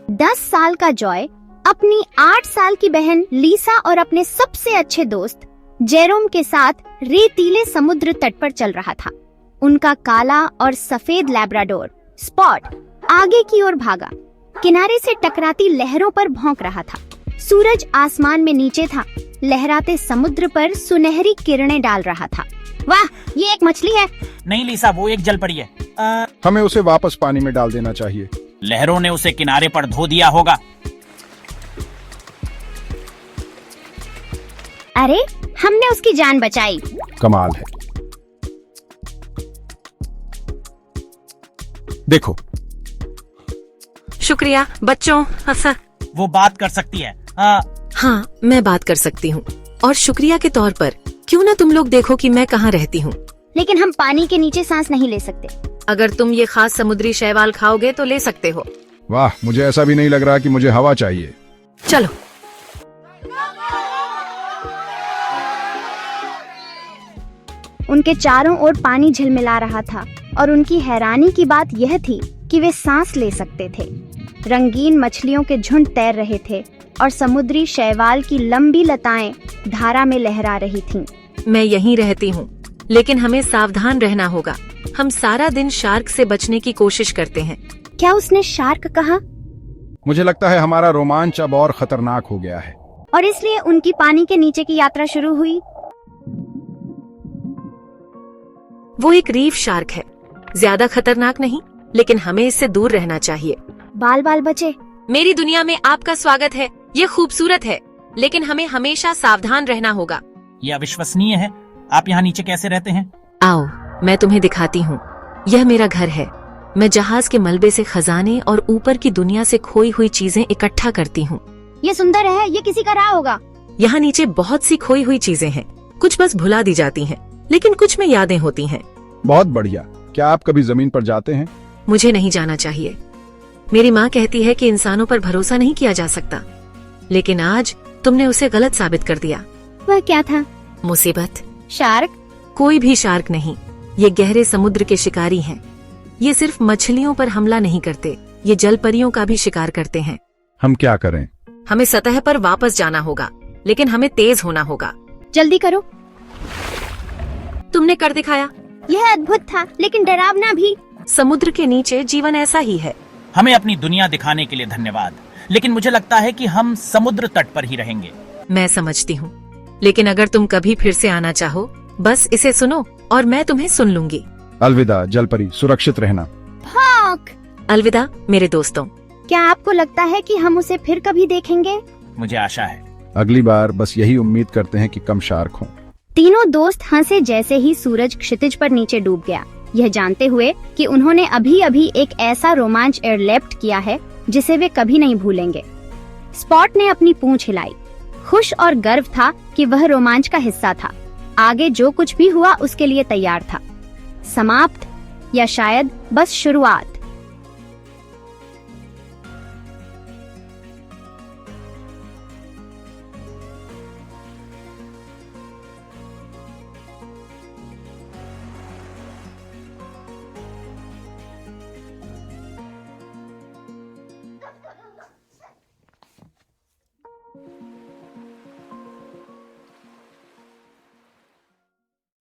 10 साल का जॉय अपनी 8 साल की बहन लीसा और अपने सबसे अच्छे दोस्त जेरोम के साथ रेतीले समुद्र तट पर चल रहा था। उनका काला और सफेद लैब्राडोर स्पॉट आगे की ओर भागा, किनारे से टकराती लहरों पर भौंक रहा था। सूरज आसमान में नीचे था, लहराते समुद्र पर सुनहरी किरणें डाल रहा था। वाह, ये एक मछली है। नहीं लीसा, वो एक जलपरी है। हमें उसे वापस पानी में डाल देना चाहिए। लहरों ने उसे किनारे पर धो दिया होगा। अरे, हमने उसकी जान बचाई। कमाल है। देखो। शुक्रिया बच्चों। वो बात कर सकती है। हाँ, मैं बात कर सकती हूँ। और शुक्रिया के तौर पर क्यों ना तुम लोग देखो कि मैं कहाँ रहती हूँ। लेकिन हम पानी के नीचे सांस नहीं ले सकते। अगर तुम ये खास समुद्री शैवाल खाओगे तो ले सकते हो। वाह, मुझे ऐसा भी नहीं लग रहा कि मुझे हवा चाहिए। चलो। उनके चारों ओर पानी झिलमिला रहा था और उनकी हैरानी की बात यह थी कि वे सांस ले सकते थे। रंगीन मछलियों के झुंड तैर रहे थे और समुद्री शैवाल की लंबी लताएं धारा में लहरा रही थीं। मैं यहीं रहती हूँ, लेकिन हमें सावधान रहना होगा। हम सारा दिन शार्क से बचने की कोशिश करते हैं। क्या उसने शार्क कहा? मुझे लगता है हमारा रोमांच अब और खतरनाक हो गया है। और इसलिए उनकी पानी के नीचे की यात्रा शुरू हुई। वो एक रीफ शार्क है, ज्यादा खतरनाक नहीं, लेकिन हमें इससे दूर रहना चाहिए। बाल बाल बचे। मेरी दुनिया में आपका स्वागत है। ये खूबसूरत है, लेकिन हमें हमेशा सावधान रहना होगा। ये अविश्वसनीय है। आप यहाँ नीचे कैसे रहते हैं? आओ, मैं तुम्हें दिखाती हूँ। यह मेरा घर है। मैं जहाज के मलबे से खजाने और ऊपर की दुनिया से खोई हुई चीजें इकट्ठा करती हूँ। ये सुंदर है। ये किसी का रहा होगा। यहाँ नीचे बहुत सी खोई हुई चीजें हैं। कुछ बस भुला दी जाती हैं, लेकिन कुछ में यादें होती हैं। बहुत बढ़िया। क्या आप कभी जमीन पर जाते हैं? मुझे नहीं जाना चाहिए। मेरी माँ कहती है कि इंसानों पर भरोसा नहीं किया जा सकता, लेकिन आज तुमने उसे गलत साबित कर दिया। वह क्या था? मुसीबत। शार्क? कोई भी शार्क नहीं। ये गहरे समुद्र के शिकारी हैं। ये सिर्फ मछलियों पर हमला नहीं करते, ये जल परियों का भी शिकार करते हैं। हम क्या करें? हमें सतह पर वापस जाना होगा, लेकिन हमें तेज होना होगा। जल्दी करो। तुमने कर दिखाया। यह अद्भुत था, लेकिन डरावना भी। समुद्र के नीचे जीवन ऐसा ही है। हमें अपनी दुनिया दिखाने के लिए धन्यवाद, लेकिन मुझे लगता है कि हम समुद्र तट पर ही रहेंगे। मैं समझती हूँ, लेकिन अगर तुम कभी फिर से आना चाहो, बस इसे सुनो और मैं तुम्हें सुन लूंगी। अलविदा जलपरी, सुरक्षित रहना। हॉक! अलविदा मेरे दोस्तों। क्या आपको लगता है कि हम उसे फिर कभी देखेंगे? मुझे आशा है। अगली बार बस यही उम्मीद करते हैं कि कम शार्क हों। तीनों दोस्त हंसे जैसे ही सूरज क्षितिज पर नीचे डूब गया, यह जानते हुए कि उन्होंने अभी अभी एक ऐसा रोमांच एयरलिफ्ट किया है जिसे वे कभी नहीं भूलेंगे। स्पॉट ने अपनी पूंछ हिलाई। खुश और गर्व था कि वह रोमांच का हिस्सा था। आगे जो कुछ भी हुआ उसके लिए तैयार था। समाप्त या शायद बस शुरुआत।